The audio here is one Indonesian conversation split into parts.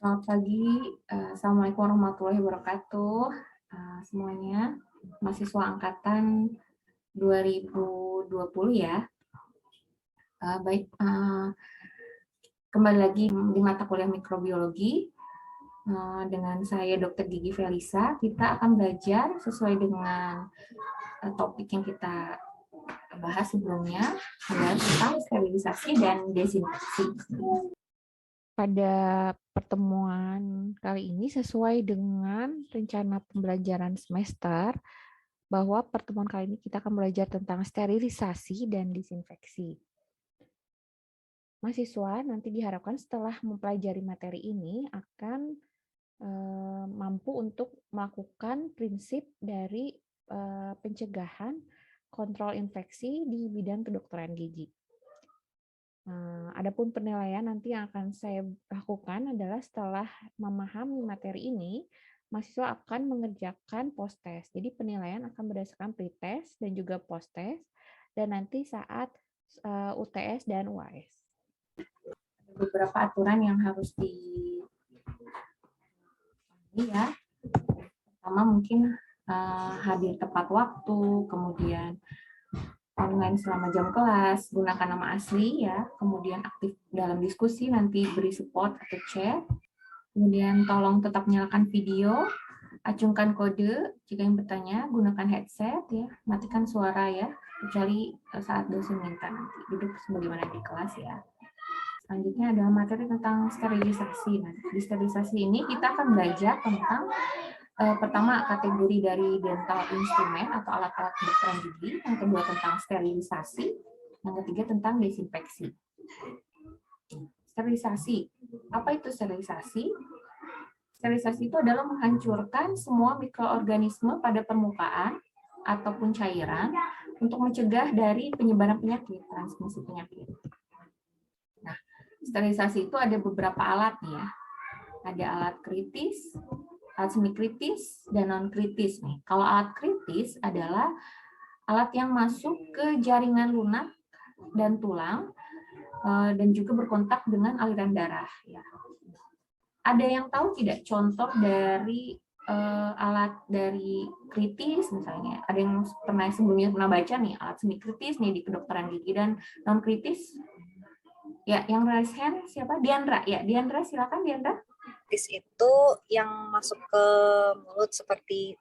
Selamat pagi, Assalamualaikum warahmatullahi wabarakatuh, semuanya, mahasiswa angkatan 2020 ya. Baik, kembali lagi di mata kuliah mikrobiologi dengan saya Dr. Gigi Felisa. Kita akan belajar sesuai dengan topik yang kita bahas sebelumnya, adalah tentang sterilisasi dan desinfeksi. Pada pertemuan kali ini sesuai dengan rencana pembelajaran semester, bahwa pertemuan kali ini kita akan belajar tentang sterilisasi dan disinfeksi. Mahasiswa nanti diharapkan setelah mempelajari materi ini akan mampu untuk melakukan prinsip dari pencegahan kontrol infeksi di bidang kedokteran gigi. Adapun penilaian nanti yang akan saya lakukan adalah setelah memahami materi ini, mahasiswa akan mengerjakan post-test. Jadi penilaian akan berdasarkan pre-test dan juga post-test, dan nanti saat UTS dan UAS. Beberapa aturan yang harus ya. Pertama mungkin hadir tepat waktu, kemudian online selama jam kelas, gunakan nama asli ya, kemudian aktif dalam diskusi, nanti beri support atau chat, kemudian tolong tetap nyalakan video, acungkan kode jika yang bertanya, gunakan headset ya, matikan suara ya, kecuali saat dosen minta, nanti duduk sebagaimana di kelas ya. Selanjutnya adalah materi tentang sterilisasi. Nah, di sterilisasi ini kita akan belajar tentang pertama, kategori dari dental instrumen atau alat-alat kedokteran gigi. Yang kedua, tentang sterilisasi. Yang ketiga, tentang desinfeksi. Sterilisasi. Apa itu sterilisasi? Sterilisasi itu adalah menghancurkan semua mikroorganisme pada permukaan ataupun cairan untuk mencegah dari penyebaran penyakit, transmisi penyakit. Nah, sterilisasi itu ada beberapa alat nih ya. Ada alat kritis, alat semi kritis, dan non kritis nih. Kalau alat kritis adalah alat yang masuk ke jaringan lunak dan tulang dan juga berkontak dengan aliran darah. Ya. Ada yang tahu tidak contoh dari alat dari kritis misalnya? Ada yang sebelumnya pernah baca nih alat semi kritis nih di kedokteran gigi dan non kritis? Ya, yang raise hand siapa? Diandra. Ya, Diandra silakan Diandra. Kritis itu yang masuk ke mulut seperti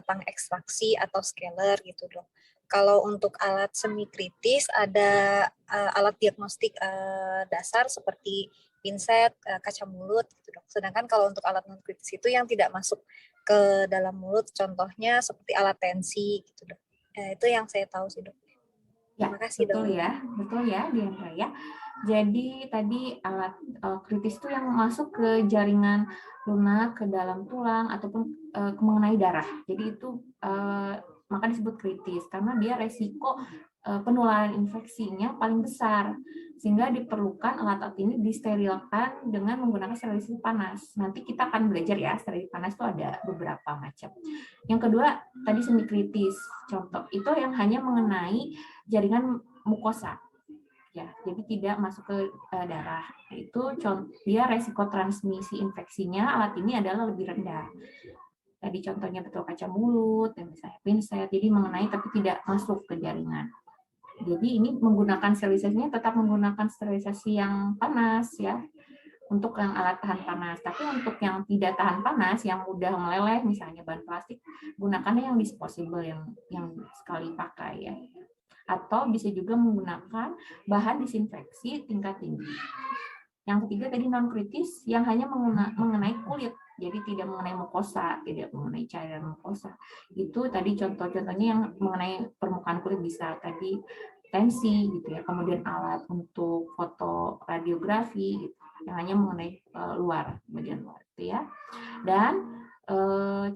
tang ekstraksi atau scaler gitu dok. Kalau untuk alat semi kritis ada alat diagnostik dasar seperti pinset, kaca mulut gitu dok. Sedangkan kalau untuk alat non kritis itu yang tidak masuk ke dalam mulut, contohnya seperti alat tensi gitu dok. Itu yang saya tahu sih dok. Ya, Terima kasih betul dok. betul ya Diandra ya. Jadi tadi alat kritis itu yang masuk ke jaringan lunak, ke dalam tulang ataupun mengenai darah. Jadi itu maka disebut kritis karena dia resiko penularan infeksinya paling besar, sehingga diperlukan alat-alat ini disterilkan dengan menggunakan sterilisasi panas. Nanti kita akan belajar ya, sterilisasi panas itu ada beberapa macam. Yang kedua tadi semi kritis, contoh itu yang hanya mengenai jaringan mukosa. Ya, jadi tidak masuk ke darah. Itu dia resiko transmisi infeksinya alat ini adalah lebih rendah. Tadi contohnya betul kaca mulut dan misalnya pinset, jadi mengenai tapi tidak masuk ke jaringan. Jadi ini menggunakan sterilisasinya tetap menggunakan sterilisasi yang panas ya, untuk yang alat tahan panas. Tapi untuk yang tidak tahan panas, yang mudah meleleh, misalnya bahan plastik, gunakannya yang disposable, yang sekali pakai ya. Atau bisa juga menggunakan bahan disinfeksi tingkat tinggi. Yang ketiga tadi non kritis yang hanya mengenai kulit, jadi tidak mengenai mukosa, tidak mengenai cairan mukosa. Itu tadi contoh-contohnya yang mengenai permukaan kulit, bisa tadi tensi gitu ya, kemudian alat untuk foto radiografi gitu, yang hanya mengenai bagian luar itu ya. Dan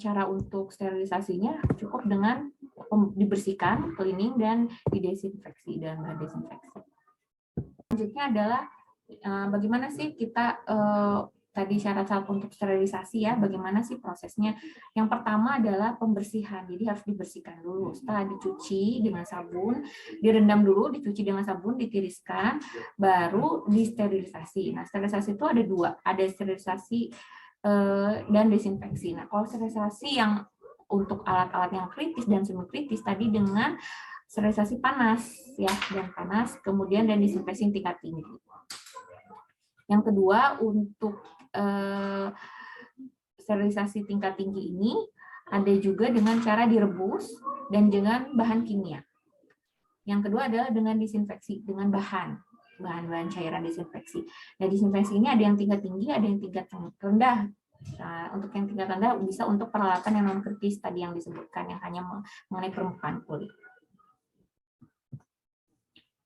cara untuk sterilisasinya cukup dengan dibersihkan, cleaning, dan didesinfeksi dan desinfeksi. Selanjutnya adalah bagaimana sih kita tadi syarat-syarat untuk sterilisasi ya, bagaimana sih prosesnya? Yang pertama adalah pembersihan, jadi harus dibersihkan dulu. Setelah dicuci dengan sabun, direndam dulu, dicuci dengan sabun, ditiriskan, baru disterilisasi. Nah, sterilisasi itu ada dua, ada sterilisasi dan desinfeksi. Nah, kalau sterilisasi yang untuk alat-alat yang kritis dan semi kritis tadi dengan sterilisasi panas ya, dan panas, kemudian dan desinfeksi tingkat tinggi. Yang kedua, untuk sterilisasi tingkat tinggi ini ada juga dengan cara direbus dan dengan bahan kimia. Yang kedua adalah dengan disinfeksi, dengan bahan-bahan cairan disinfeksi. Nah, disinfeksi ini ada yang tingkat tinggi, ada yang tingkat rendah. Nah, untuk yang tingkat rendah bisa untuk peralatan yang non kritis tadi yang disebutkan, yang hanya mengenai permukaan kulit.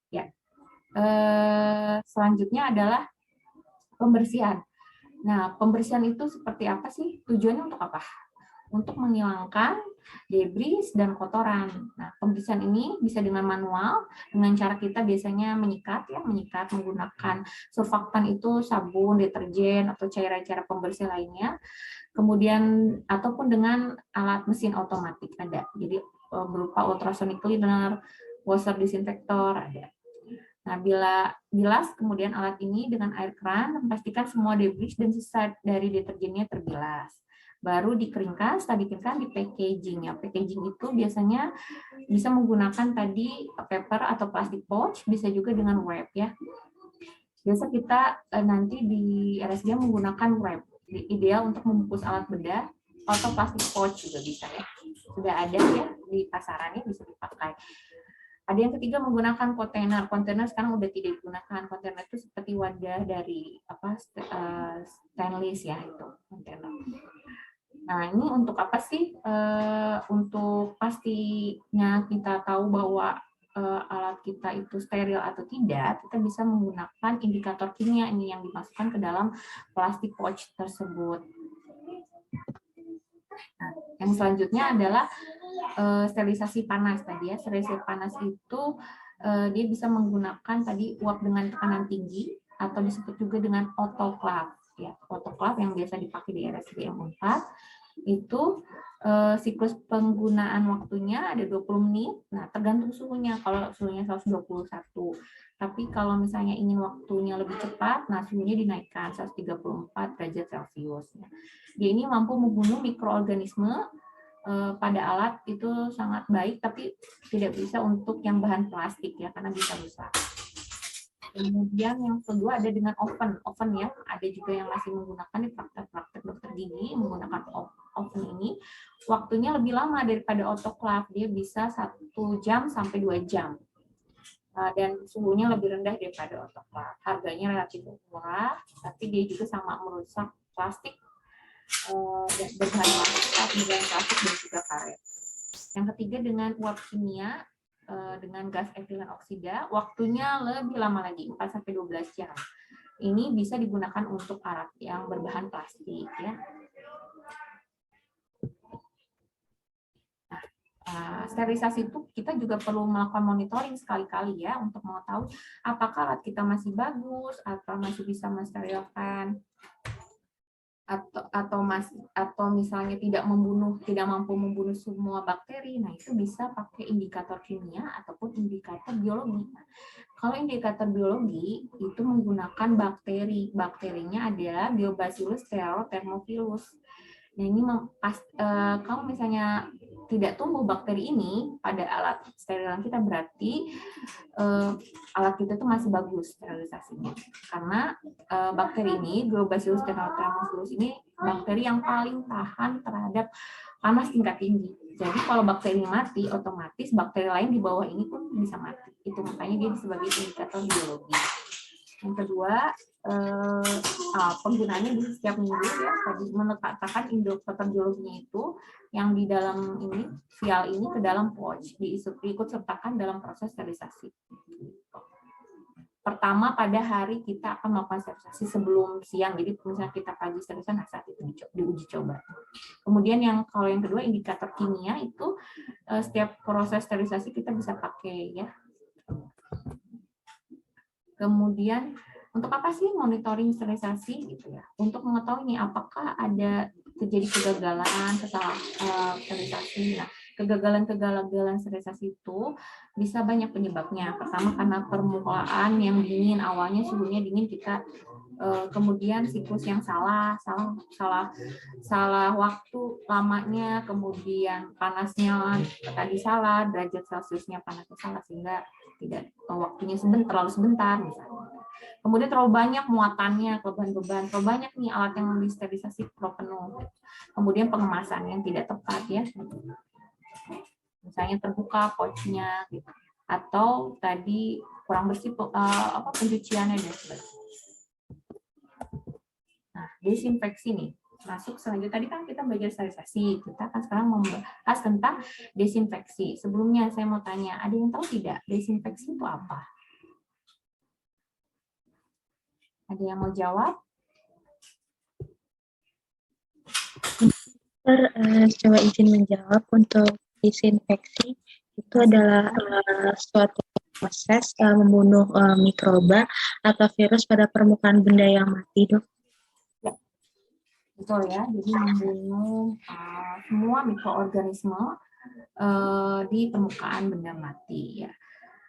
Ya, selanjutnya adalah pembersihan. Nah, pembersihan itu seperti apa sih? Tujuannya untuk apa? Untuk menghilangkan debris dan kotoran. Nah, pembersihan ini bisa dengan manual, dengan cara kita biasanya menyikat menggunakan surfaktan itu sabun, deterjen atau cairan-cairan pembersih lainnya. Kemudian ataupun dengan alat mesin otomatis ada. Jadi berupa ultrasonic cleaner, washer disinfektor ada. Nah, bila bilas kemudian alat ini dengan air keran, memastikan semua debris dan sisa dari deterjennya terbilas. Baru dikeringkan, setelah dikeringkan di packaging. Ya, packaging itu biasanya bisa menggunakan tadi paper atau plastik pouch, bisa juga dengan wrap ya. Biasa kita nanti di RSG menggunakan wrap. Ideal untuk membungkus alat bedah atau plastik pouch juga bisa ya. Sudah ada ya di pasarannya, bisa dipakai. Ada yang ketiga menggunakan kontainer. Kontainer sekarang udah tidak digunakan. Kontainer itu seperti wadah dari stainless ya, itu kontainer. Nah, ini untuk apa sih? Untuk pastinya kita tahu bahwa alat kita itu steril atau tidak, kita bisa menggunakan indikator kimia ini yang dimasukkan ke dalam plastik pouch tersebut. Nah, yang selanjutnya adalah sterilisasi panas tadi ya. Sterilisasi panas itu dia bisa menggunakan tadi uap dengan tekanan tinggi atau disebut juga dengan autoclave ya. Autoclave yang biasa dipakai di RSDM 4 itu siklus penggunaan waktunya ada 20 menit. Nah, tergantung suhunya. Kalau suhunya 121. Tapi kalau misalnya ingin waktunya lebih cepat, nah suhunya dinaikkan 134 derajat Celcius. Dia ini mampu membunuh mikroorganisme pada alat itu sangat baik, tapi tidak bisa untuk yang bahan plastik ya, karena bisa rusak. Kemudian yang kedua ada dengan oven ya, ada juga yang masih menggunakan di praktek dokter gigi menggunakan oven ini. Waktunya lebih lama daripada autoclave, dia bisa 1 jam sampai 2 jam. Dan suhunya lebih rendah daripada autoclave. Harganya relatif murah, tapi dia juga sama merusak plastik berbahan plastik dan juga karet. Yang ketiga dengan uap kimia dengan gas etilen oksida, waktunya lebih lama lagi, 4-12 jam. Ini bisa digunakan untuk alat yang berbahan plastik ya. Nah, sterilisasi itu kita juga perlu melakukan monitoring sekali-kali ya untuk mengetahui apakah alat kita masih bagus atau masih bisa mensterilkan atau misalnya tidak mampu membunuh semua bakteri. Nah, itu bisa pakai indikator kimia ataupun indikator biologi. Nah, kalau indikator biologi itu menggunakan bakteri. Bakterinya adalah Biobacillus thermophilus. Nah, ini kalau misalnya tidak tumbuh bakteri ini pada alat sterilan kita, berarti alat kita itu masih bagus sterilisasinya. Karena bakteri ini, Biobacillus thermophilus ini bakteri yang paling tahan terhadap panas tingkat tinggi. Jadi kalau bakteri mati, otomatis bakteri lain di bawah ini pun bisa mati. Itu makanya dia sebagai indikator biologi. Yang kedua, penggunaannya di setiap minggu ya, tadi meletakkan indikator biologinya itu yang di dalam ini, vial ini ke dalam pouch, diikut sertakan dalam proses sterilisasi. Pertama pada hari kita akan melakukan sterilisasi sebelum siang, jadi misalnya kita pagi sterilisasi, nah saat itu diuji coba. Kemudian kalau yang kedua indikator kimia itu setiap proses sterilisasi kita bisa pakai ya. Kemudian Untuk apa sih monitoring sterilisasi gitu ya? Untuk mengetahui nih apakah ada terjadi kegagalan sterilisasi. Nah, kegagalan sterilisasi itu bisa banyak penyebabnya. Pertama karena permukaan yang dingin, awalnya suhunya dingin, kita kemudian siklus yang salah waktu lamanya, kemudian panasnya tadi salah, derajat Celciusnya panasnya salah sehingga tidak waktunya terlalu sebentar misalnya. Kemudian terlalu banyak muatannya, kelebihan beban, terlalu banyak nih alat yang disterilisasi penuh. Kemudian pengemasan yang tidak tepat ya, misalnya terbuka pouchnya gitu, atau tadi kurang bersih pencuciannya dan sebagainya. Nah, desinfeksi nih masuk selanjutnya. Tadi kan kita belajar sterilisasi, kita akan sekarang membahas tentang desinfeksi. Sebelumnya saya mau tanya, ada yang tahu tidak desinfeksi itu apa? Ada yang mau jawab? Coba izin menjawab. Untuk desinfeksi itu adalah suatu proses membunuh mikroba atau virus pada permukaan benda yang mati, Dok. Ya, betul ya. Jadi membunuh semua mikroorganisme di permukaan benda mati ya.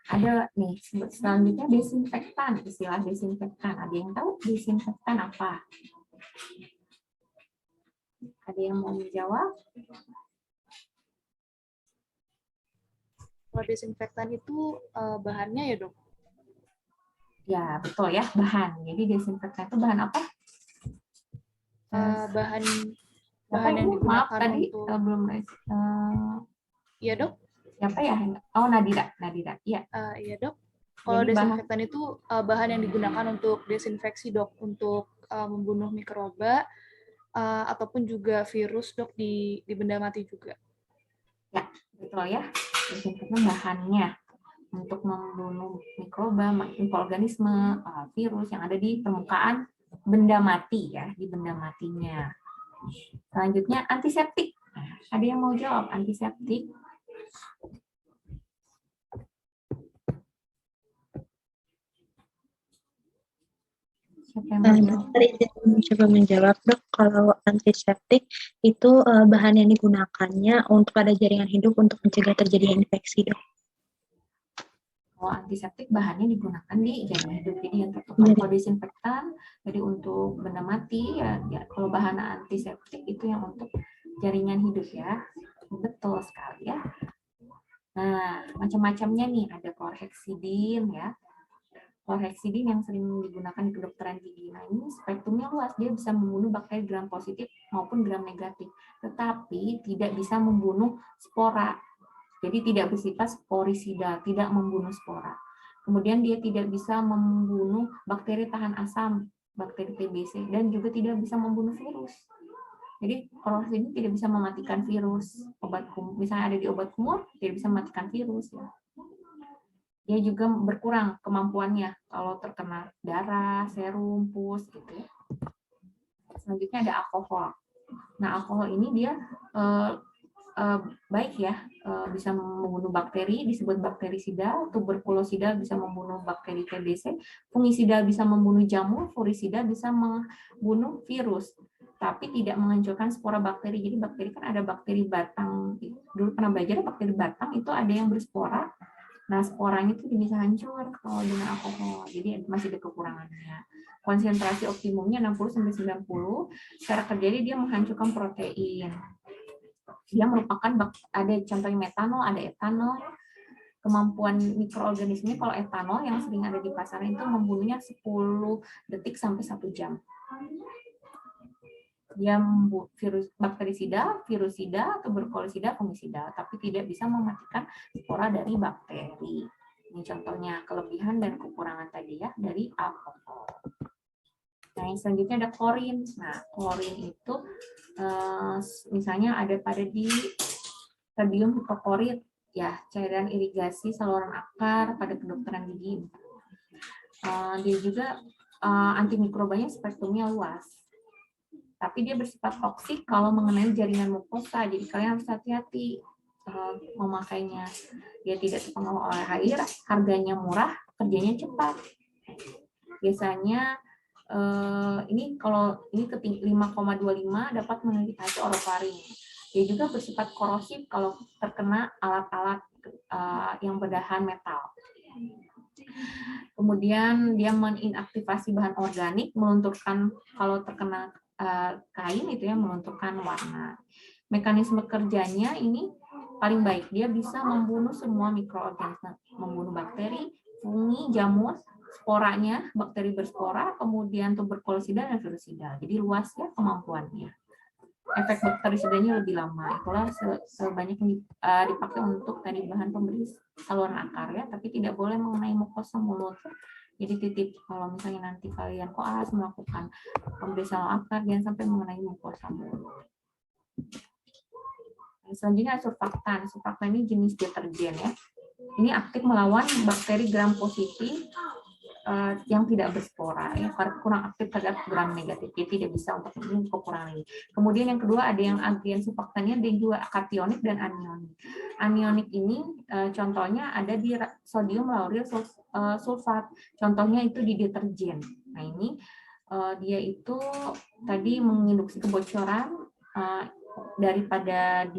Ada nih selanjutnya desinfektan, istilah desinfektan. Ada yang tahu desinfektan apa? Ada yang mau menjawab? Kalau desinfektan itu bahannya ya, Dok? Ya, betul ya, bahan. Jadi desinfektan itu bahan apa? Bahan yang digunakan. Maaf, tadi untuk belum. Iya, Dok? Siapa ya? Oh, Nadira. Iya. Iya, Dok. Kalau desinfektan itu bahan yang digunakan untuk desinfeksi, Dok, untuk membunuh mikroba ataupun juga virus, Dok, di benda mati juga. Ya, betul ya. Desinfektan bahannya untuk membunuh mikroba, mikroorganisme, virus yang ada di permukaan benda mati ya, di benda matinya. Selanjutnya antiseptik. Ada yang mau jawab antiseptik? Dokter izin mencoba menjawab, Dok. Kalau antiseptik itu bahan yang digunakannya untuk pada jaringan hidup untuk mencegah terjadinya infeksi, Dok. Kalau antiseptik bahannya digunakan di jaringan hidup, jadi yang tertutup. Kalau desinfektan, jadi untuk benda mati ya. Kalau bahan antiseptik itu yang untuk jaringan hidup ya. Betul sekali ya. Nah, macam-macamnya nih, ada chlorhexidine ya. Chlorhexidine yang sering digunakan di kedokteran gigi. Nah, ini spektrumnya luas, dia bisa membunuh bakteri gram positif maupun gram negatif, tetapi tidak bisa membunuh spora. Jadi tidak bersifat sporisida, tidak membunuh spora. Kemudian dia tidak bisa membunuh bakteri tahan asam, bakteri TBC, dan juga tidak bisa membunuh virus. Jadi chlorhexidine tidak bisa mematikan virus. Misalnya ada di obat kumur, tidak bisa mematikan virus ya. Dia juga berkurang kemampuannya kalau terkena darah, serum, pus gitu ya. Selanjutnya ada alkohol. Nah, alkohol ini dia baik ya, bisa membunuh bakteri, disebut bakterisida. Tuberkulosida bisa membunuh bakteri TBC, fungisida bisa membunuh jamur, furisida bisa membunuh virus, tapi tidak menghancurkan spora bakteri. Jadi bakteri kan ada bakteri batang, dulu pernah belajar bakteri batang itu ada yang berspora. Nah, sporanya itu bisa hancur kalau dengan alkohol. Jadi masih ada kekurangannya. Konsentrasi optimumnya 60-90. Cara kerjanya dia menghancurkan protein. Dia merupakan ada contohnya metanol, ada etanol. Kemampuan mikroorganisme kalau etanol yang sering ada di pasaran itu membunuhnya 10 detik sampai 1 jam. Dia membunuh bakterisida, virusida, tuberkulosida, fungisida, tapi tidak bisa mematikan spora dari bakteri. Ini contohnya kelebihan dan kekurangan tadi ya dari alkohol. Nah, yang selanjutnya ada klorin. Nah, klorin itu misalnya ada pada di sodium hipoklorit, ya, cairan irigasi saluran akar pada kedokteran gigi. Dia juga antimikrobanya spektrumnya luas. Tapi dia bersifat toksik kalau mengenai jaringan mukosa, jadi kalian harus hati-hati memakainya. Dia tidak terpengaruh oleh air, harganya murah, kerjanya cepat. Biasanya ini kalau ini 5,25 dapat mengiritasi orofaring. Dia juga bersifat korosif kalau terkena alat-alat yang berbahan metal. Kemudian dia menginaktivasi bahan organik, melunturkan kalau terkena kain itu ya, melunturkan warna. Mekanisme kerjanya ini paling baik, dia bisa membunuh semua mikroorganisme, membunuh bakteri, fungi, jamur, sporanya, bakteri berspora, kemudian tuberkulosida dan virusida. Jadi luas ya kemampuannya. Efek bakterisidanya lebih lama, itulah sebanyak yang dipakai untuk tadi bahan pemberi saluran akar ya, tapi tidak boleh mengenai mukosa mulut. Jadi titip kalau misalnya nanti kalian koas melakukan pemberi saluran akar, jangan sampai mengenai mukosa mulut. Selanjutnya surfaktan. Surfaktan ini jenis deterjen ya. Ini aktif melawan bakteri gram positif yang tidak berspora, ya, kurang aktif terhadap gram negatif, jadi tidak bisa untuk ini kekurangan ini. Kemudian yang kedua ada yang agen surfaktannya dan juga kationik dan anionik. Anionik ini contohnya ada di sodium lauryl sulfat, contohnya itu di deterjen. Nah ini dia itu tadi menginduksi kebocoran daripada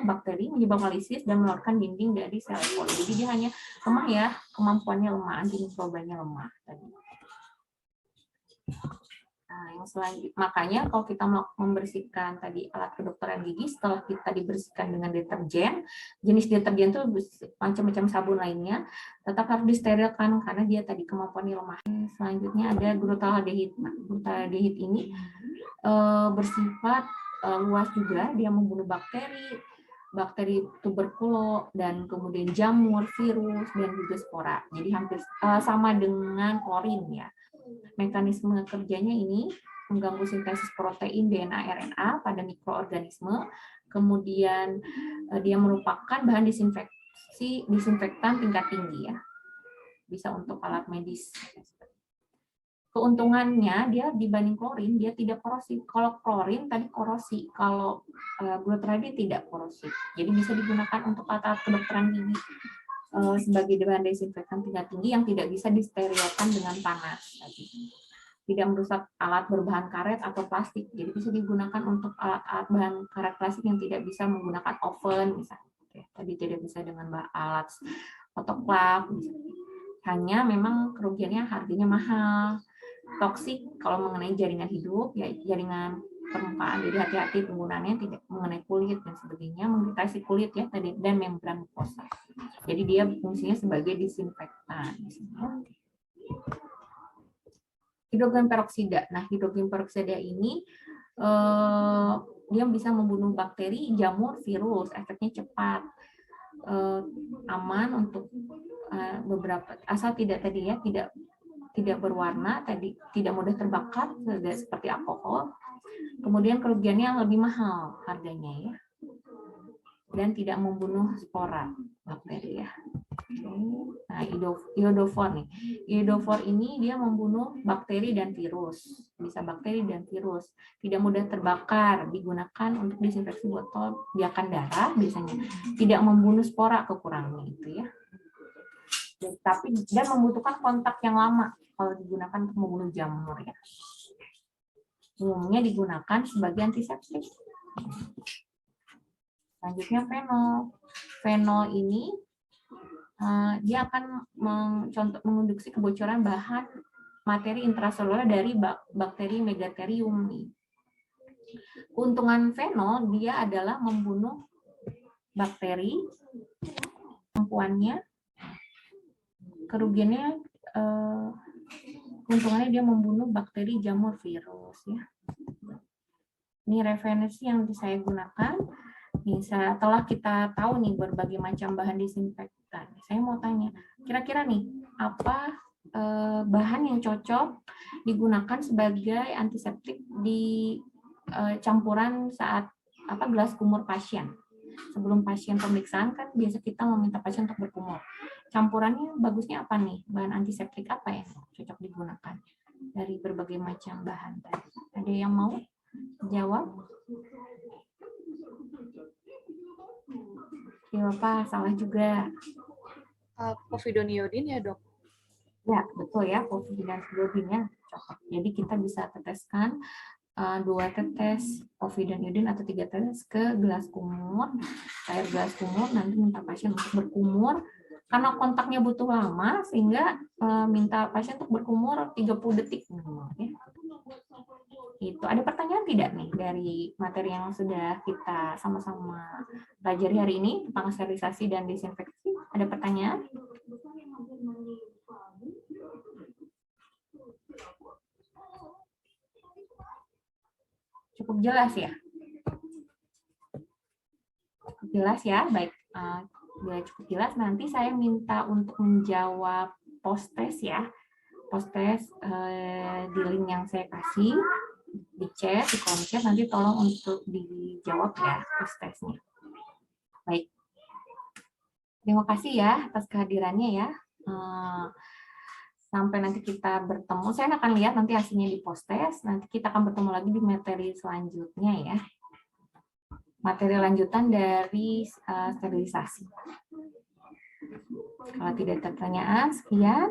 bakteri, menyebabkan lisis dan mengeluarkan dinding dari sel E. coli. Jadi dia hanya lemah ya, kemampuannya lemah, antimikrobanya lemah tadi. Nah, yang selanjutnya, makanya kalau kita mau membersihkan tadi alat kedokteran gigi, setelah kita dibersihkan dengan deterjen, jenis deterjen itu macam-macam sabun lainnya, tetap harus disterilkan karena dia tadi kemampuannya lemah. Selanjutnya ada glutalaldehid. Nah, glutalaldehid ini bersifat luas juga, dia membunuh bakteri tuberkulo dan kemudian jamur, virus dan juga spora. Jadi hampir sama dengan klorin ya. Mekanisme kerjanya ini mengganggu sintesis protein, DNA, RNA pada mikroorganisme. Kemudian dia merupakan bahan disinfektan tingkat tinggi ya. Bisa untuk alat medis. Keuntungannya dia dibanding klorin dia tidak korosif. Kalau klorin tadi korosi, kalau glutaraldehyid tidak korosif. Jadi bisa digunakan untuk alat kedokteran gigi sebagai bahan desinfektan tingkat tinggi yang tidak bisa disterilkan dengan panas. Tidak merusak alat berbahan karet atau plastik. Jadi bisa digunakan untuk alat-alat bahan karet plastik yang tidak bisa menggunakan oven misalnya. Tadi tidak bisa dengan alat otoklav. Hanya memang kerugiannya harganya mahal. Toksik kalau mengenai jaringan hidup ya, jaringan permukaan, jadi hati-hati penggunaannya, tidak mengenai kulit dan sebagainya, mengiritasi kulit ya tadi dan membran mukosa. Jadi dia fungsinya sebagai disinfektan. Hidrogen peroksida. Nah, hidrogen peroksida ini dia bisa membunuh bakteri, jamur, virus, efeknya cepat, aman untuk beberapa, asal tidak tadi ya, tidak berwarna, tadi tidak mudah terbakar seperti alkohol. Kemudian kerugiannya yang lebih mahal harganya ya. Dan tidak membunuh spora bakteri ya. Nah, iodofor nih. Iodofor ini dia membunuh bakteri dan virus. Bisa bakteri dan virus. Tidak mudah terbakar, digunakan untuk disinfeksi botol biarkan darah biasanya. Tidak membunuh spora kekurangannya itu ya. Tapi dan membutuhkan kontak yang lama kalau digunakan untuk membunuh jamur ya. Umumnya digunakan sebagai antiseptik. Selanjutnya fenol. Fenol ini dia akan menginduksi kebocoran bahan materi intraseluler dari bakteri Megatherium. Keuntungan fenol dia adalah membunuh bakteri, kemampuannya, kerugiannya, keuntungannya dia membunuh bakteri, jamur, virus ya. Ini referensi yang saya gunakan. Nih, setelah kita tahu nih berbagai macam bahan disinfektan, saya mau tanya, kira-kira nih apa bahan yang cocok digunakan sebagai antiseptik di campuran saat gelas kumur pasien? Sebelum pasien pemeriksaan kan biasa kita meminta pasien untuk berkumur. Campurannya bagusnya apa nih? Bahan antiseptik apa yang cocok digunakan dari berbagai macam bahan tadi? Ada yang mau jawab? Ya Bapak, salah juga. Povidone iodine ya dok? Ya, betul ya, COVID dan iodinnya cocok. Jadi kita bisa teteskan 2 tetes povidone atau 3 tetes ke gelas kumur, air gelas kumur, nanti minta pasien untuk berkumur. Karena kontaknya butuh lama, sehingga minta pasien untuk berkumur 30 detik minimal. Ya. Itu. Ada pertanyaan tidak nih dari materi yang sudah kita sama-sama pelajari hari ini tentang sterilisasi dan desinfeksi? Ada pertanyaan? Cukup jelas ya? Cukup jelas ya? Baik, bila cukup jelas, nanti saya minta untuk menjawab post-test ya. Post-test di link yang saya kasih, di chat, di kolom chat, nanti tolong untuk dijawab ya post-testnya. Baik. Terima kasih ya atas kehadirannya ya. Sampai nanti kita bertemu, saya akan lihat nanti hasilnya di post-test, nanti kita akan bertemu lagi di materi selanjutnya ya. Materi lanjutan dari sterilisasi. Kalau tidak ada pertanyaan, sekian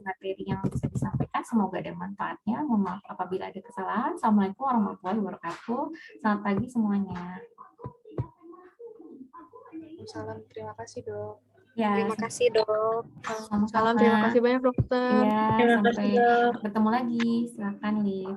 materi yang bisa disampaikan. Semoga ada manfaatnya. Mohon maaf apabila ada kesalahan. Assalamualaikum warahmatullahi wabarakatuh. Selamat pagi semuanya. Salam, terima kasih dok. Ya, Terima kasih dok. Salam, terima kasih banyak dokter. Ya, Terima kasih, sampai Dok. bertemu lagi. Silakan, Liv.